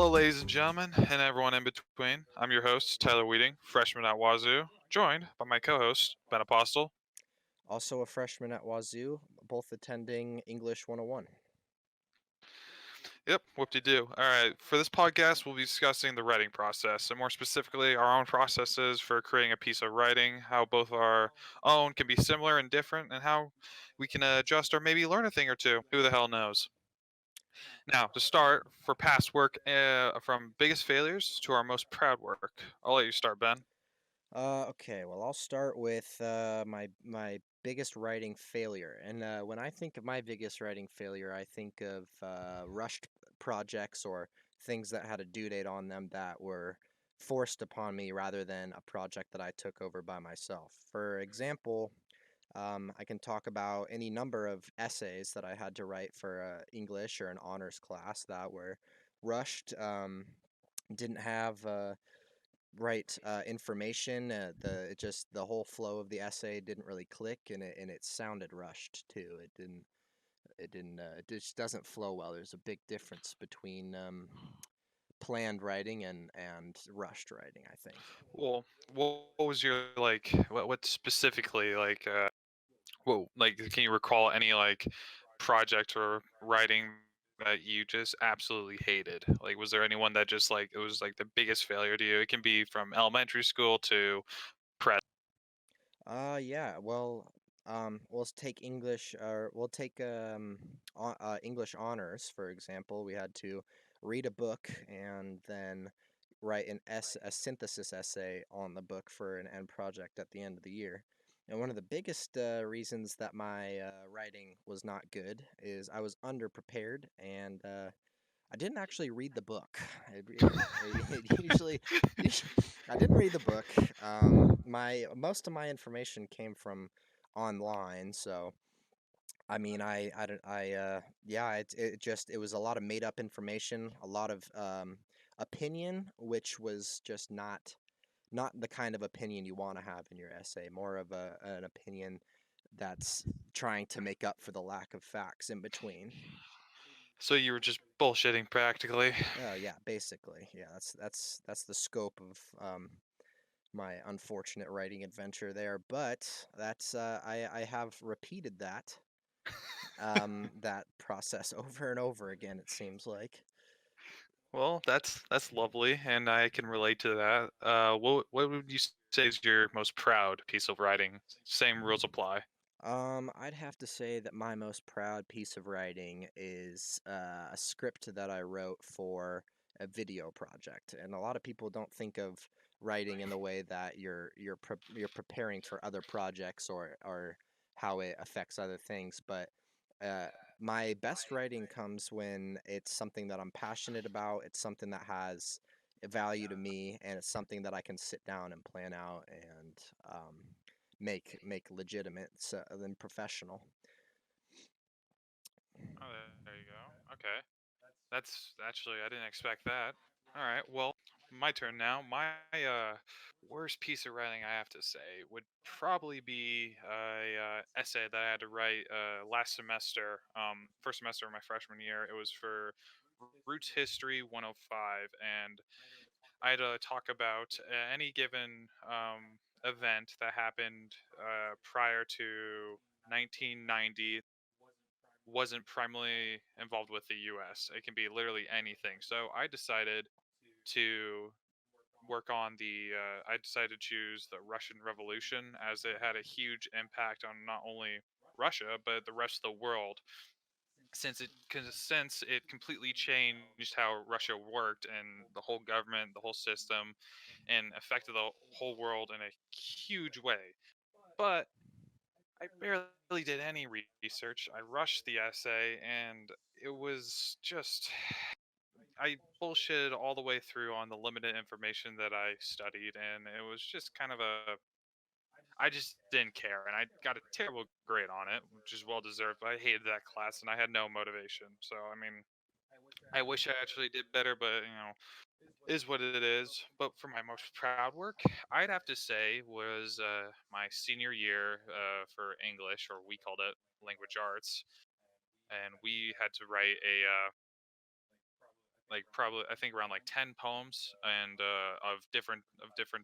Hello, ladies and gentlemen, and everyone in between. I'm your host, Tyler Wieting, freshman at Wazoo, joined by my co host, Ben Apostol. Also a freshman at Wazoo, both attending English 101. Yep, whoop-de-doo. All right, for this podcast, we'll be discussing the writing process, and more specifically, our own processes for creating a piece of writing, how both our own can be similar and different, and how we can adjust or maybe learn a thing or two. Who the hell knows? Now, to start, for past work, from biggest failures to our most proud work, I'll let you start, Ben. Okay, well, I'll start with my biggest writing failure. And when I think of my biggest writing failure, I think of rushed projects or things that had a due date on them that were forced upon me rather than a project that I took over by myself. For example, I can talk about any number of essays that I had to write for English or an honors class that were rushed. Didn't have right information. The whole flow of the essay didn't really click, and it sounded rushed too. It just doesn't flow well. There's a big difference between planned writing and rushed writing, I think. Well, what was your like? What specifically like? Whoa, like, can you recall any like project or writing that you just absolutely hated? Like, was there anyone that just like it was like the biggest failure to you? It can be from elementary school to press. Yeah. Well, let's take English, or we'll take English honors, for example. We had to read a book and then write a synthesis essay on the book for an end project at the end of the year. And one of the biggest reasons that my writing was not good is I was underprepared, and I didn't actually read the book. It usually, I didn't read the book. My Most of my information came from online, so I mean, I, don't- I yeah, it was a lot of made up information, a lot of opinion, which was just not the kind of opinion you want to have in your essay. More of an opinion that's trying to make up for the lack of facts in between. So you were just bullshitting practically. Yeah, basically. Yeah, that's the scope of my unfortunate writing adventure there. But that's I have repeated that process over and over again. It seems like. Well, that's lovely, and I can relate to that. What would you say is your most proud piece of writing? Same rules apply. I'd have to say that my most proud piece of writing is a script that I wrote for a video project, and a lot of people don't think of writing in the way that you're preparing for other projects or how it affects other things. But uh, my best writing comes when it's something that I'm passionate about. It's something that has a value to me, and it's something that I can sit down and plan out and make legitimate than professional. Oh, there you go. Okay. That's actually I didn't expect that. All right, well, my turn now. My worst piece of writing I have to say would probably be a essay that I had to write last semester, first semester of my freshman year. It was for Roots History 105, and I had to talk about any given event that happened prior to 1990 wasn't primarily involved with the US. It can be literally anything. So I decided to I decided to choose the Russian Revolution as it had a huge impact on not only Russia, but the rest of the world. Since it completely changed how Russia worked and the whole government, the whole system, and affected the whole world in a huge way. But I barely did any research. I rushed the essay, and it was just I bullshitted all the way through on the limited information that I studied, and it was just kind of a I just didn't care, and I got a terrible grade on it, which is well deserved. But I hated that class, and I had no motivation. So I mean, I wish I actually did better, but is what it is. But for my most proud work, I'd have to say was my senior year for English, or we called it language arts, and we had to write like probably I think around like 10 poems and of different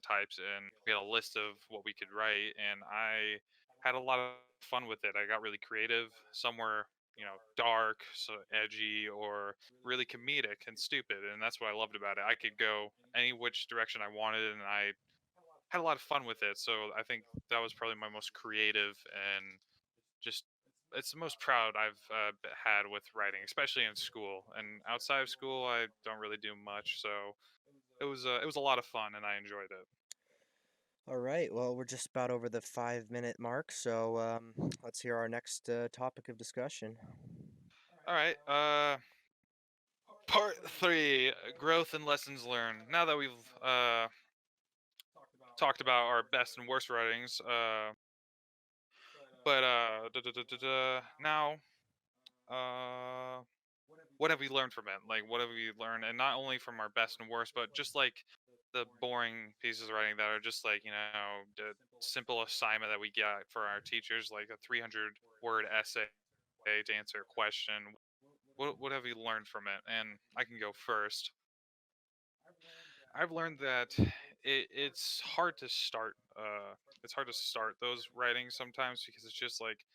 types, and we had a list of what we could write, and I had a lot of fun with it. I got really creative. Some were, dark, so edgy, or really comedic and stupid, and that's what I loved about it. I could go any which direction I wanted, and I had a lot of fun with it. So I think that was probably my most creative and just it's the most proud I've had with writing, especially in school. And outside of school, I don't really do much. So it was a lot of fun, and I enjoyed it. All right, well, we're just about over the 5 minute mark, so let's hear our next topic of discussion. All right. Part 3: growth and lessons learned. Now that we've talked about our best and worst writings, now, uh, what have we learned from it? Like, what have we learned? And not only from our best and worst, but just like the boring pieces of writing that are just like, the simple assignment that we get for our teachers, like a 300-word essay to answer a question. What have we learned from it? And I can go first. I've learned that it's hard to start. It's hard to start those writings sometimes because it's just like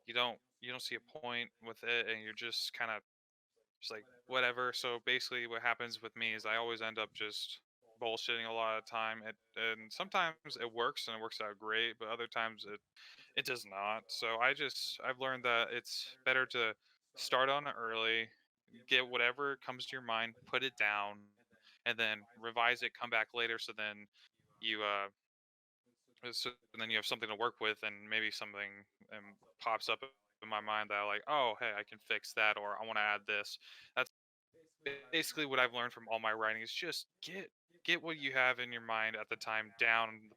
you don't see a point with it, and you're just like whatever. So basically, what happens with me is I always end up just bullshitting a lot of time. And sometimes it works and it works out great, but other times it does not. So I've learned that it's better to start on it early, get whatever comes to your mind, put it down, and then revise it, come back later. You uh so then you have something to work with, and maybe something pops up in my mind that I like, oh hey, I can fix that, or I want to add this. That's basically what I've learned from all my writing is just get what you have in your mind at the time down on the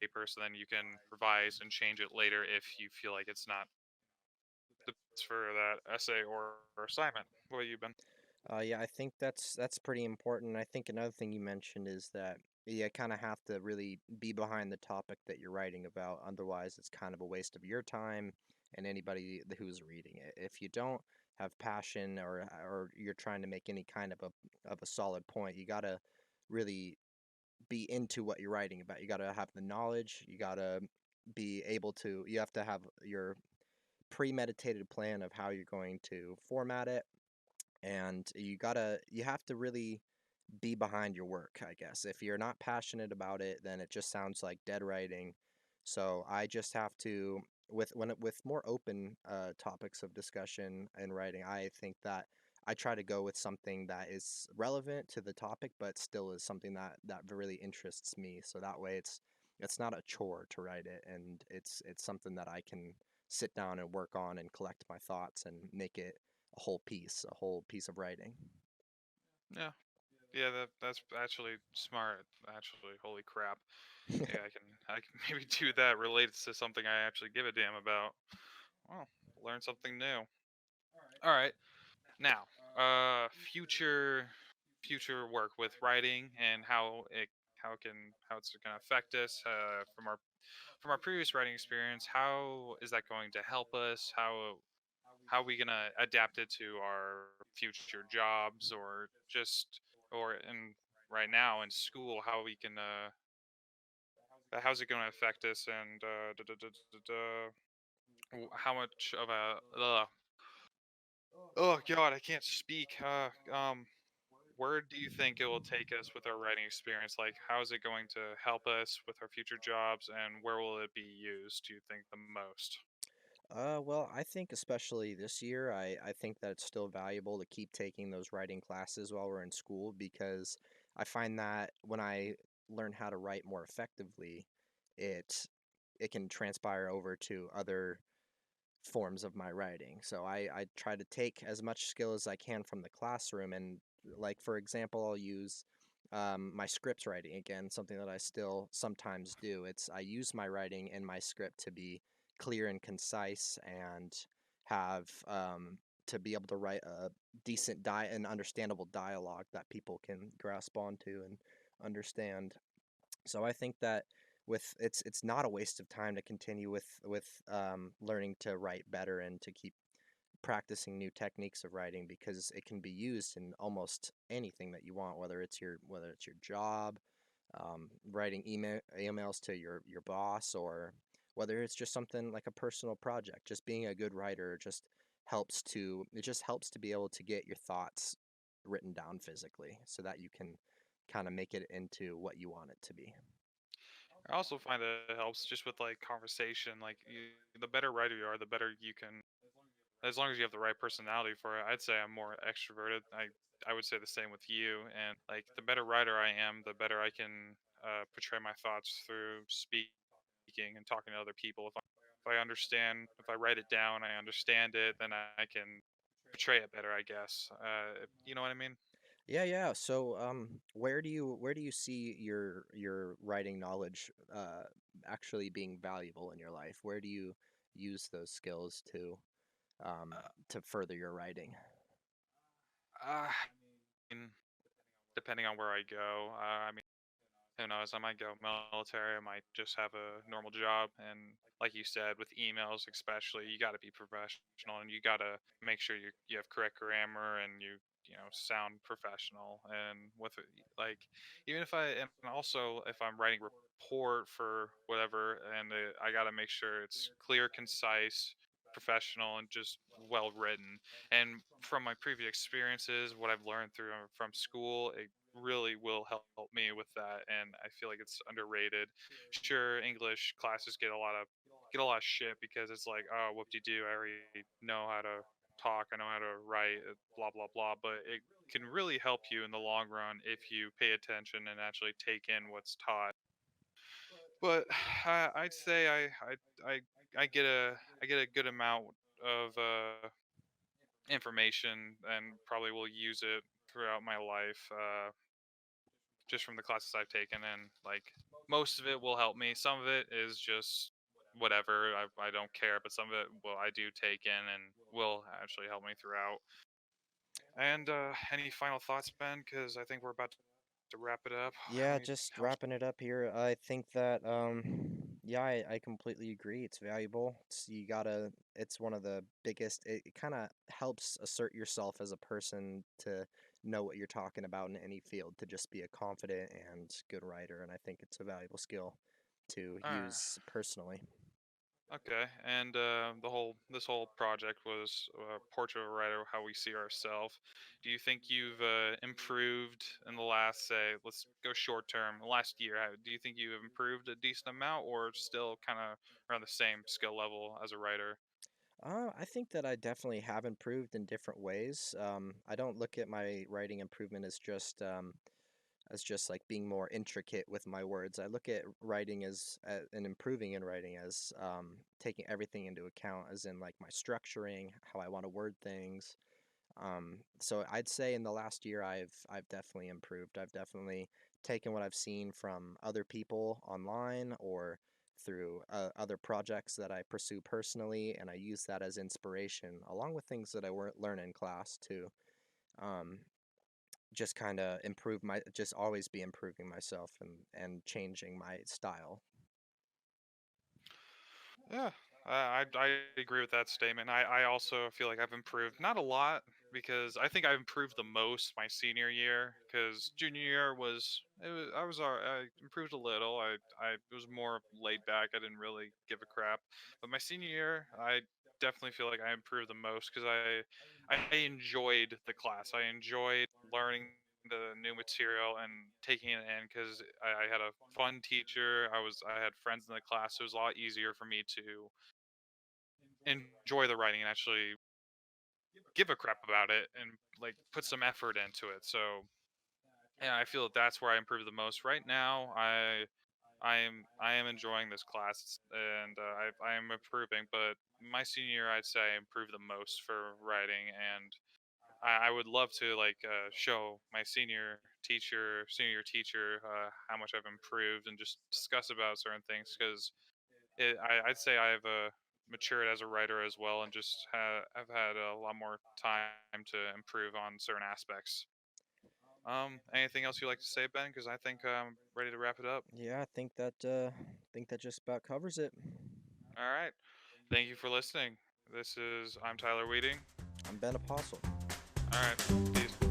paper, so then you can revise and change it later if you feel like it's not the best for that essay or assignment. What have you been? Yeah, I think that's pretty important. I think another thing you mentioned is that you kind of have to really be behind the topic that you're writing about. Otherwise, it's kind of a waste of your time and anybody who's reading it. If you don't have passion or you're trying to make any kind of a solid point, you gotta really be into what you're writing about. You gotta have the knowledge. You gotta be able to. You have to have your premeditated plan of how you're going to format it, and you have to really be behind your work, I guess. If you're not passionate about it, then it just sounds like dead writing. So I just have to, with more open topics of discussion and writing, I think that I try to go with something that is relevant to the topic, but still is something that really interests me. So that way, it's not a chore to write it, and it's something that I can sit down and work on and collect my thoughts and make it a whole piece of writing. Yeah, yeah, that's actually smart. Actually, holy crap. Yeah, I can maybe do that related to something I actually give a damn about. Well, learn something new. All right. Now, future work with writing and how it's going to affect us from our previous writing experience. How is that going to help us? How are we going to adapt it to our future jobs, or just or in right now in school? How we can how's it going to affect us, and how much of a oh god, I can't speak. Where do you think it will take us with our writing experience? Like, how is it going to help us with our future jobs, and where will it be used, do you think, the most? Well, I think especially this year, I think that it's still valuable to keep taking those writing classes while we're in school because I find that when I learn how to write more effectively, it it can transpire over to other forms of my writing. So I try to take as much skill as I can from the classroom. And, like, for example, I'll use my scripts writing again, something that I still sometimes do. I use my writing in my script to be clear and concise and have to be able to write a decent and understandable dialogue that people can grasp onto and understand. So I think that it's not a waste of time to continue with learning to write better and to keep practicing new techniques of writing because it can be used in almost anything that you want, whether it's your job, writing emails to your boss, or whether it's just something like a personal project. Just being a good writer just helps to be able to get your thoughts written down physically so that you can kind of make it into what you want it to be. I also find it helps just with like conversation. Like the better writer you are, the better you can. As long as you have the right personality for it, I'd say I'm more extroverted. I would say the same with you. And like the better writer I am, the better I can portray my thoughts through speaking and talking to other people. If I understand, if I write it down, I understand it, then I can portray it better, I guess. You know what I mean? Yeah, yeah. So, where do you see your writing knowledge actually being valuable in your life? Where do you use those skills um, Uh, to further your writing? I mean, depending on where I go, I mean, who knows? I might go military. I might just have a normal job. And like you said, with emails especially, you got to be professional and you got to make sure you have correct grammar and you sound professional. And with it, like even if I and also if I'm writing report for whatever, and I got to make sure it's clear, concise, professional, and just well written. And from my previous experiences, what I've learned through from school, it really will help me with that, and I feel like it's underrated. Sure, English classes get a lot of shit because it's like, oh, whoop de doo, I already know how to talk, I know how to write, blah blah blah. But it can really help you in the long run if you pay attention and actually take in what's taught. But I'd say I I get a good amount of information and probably will use it throughout my life. Just from the classes I've taken, and like most of it will help me. Some of it is just whatever. I don't care, but some of it will I do take in and will actually help me throughout. And any final thoughts, Ben? Because I think we're about to wrap it up. Yeah, Any just how wrapping it up here. I think that yeah, I completely agree. It's valuable. It's one of the biggest. It kind of helps assert yourself as a person to know what you're talking about in any field, to just be a confident and good writer, and I think it's a valuable skill to all right. use personally. Okay, and this whole project was a portrait of a writer, how we see ourselves. Do you think you've improved in the last, say, let's go short term, last year? Do you think you've improved a decent amount, or still kind of around the same skill level as a writer? I think that I definitely have improved in different ways. I don't look at my writing improvement as just like being more intricate with my words. I look at writing and improving in writing as taking everything into account, as in like my structuring, how I want to word things. So I'd say in the last year I've definitely improved. I've definitely taken what I've seen from other people online or through other projects that I pursue personally, and I use that as inspiration along with things that I learn in class to um, just kind of just always be improving myself and changing my style. Yeah, I agree with that statement. I also feel like I've improved, not a lot, because I think I've improved the most my senior year. Because junior year I improved a little. I was more laid back. I didn't really give a crap. But my senior year, I definitely feel like I improved the most because I enjoyed the class. I enjoyed learning the new material and taking it in because I had a fun teacher. I had friends in the class. So it was a lot easier for me to enjoy the writing and actually give a crap about it and like put some effort into it. So yeah, I feel that that's where I improve the most. Right now, I am enjoying this class and I am improving. But my senior year, I'd say I improved the most for writing, and I would love to like show my senior teacher, how much I've improved and just discuss about certain things because I'd say I've matured as a writer as well, and just I've had a lot more time to improve on certain aspects. Anything else you'd like to say, Ben? Because I think I'm ready to wrap it up. Yeah, think that just about covers it. All right. Thank you for listening. I'm Tyler Wieting. I'm Ben Apostle. All right, peace.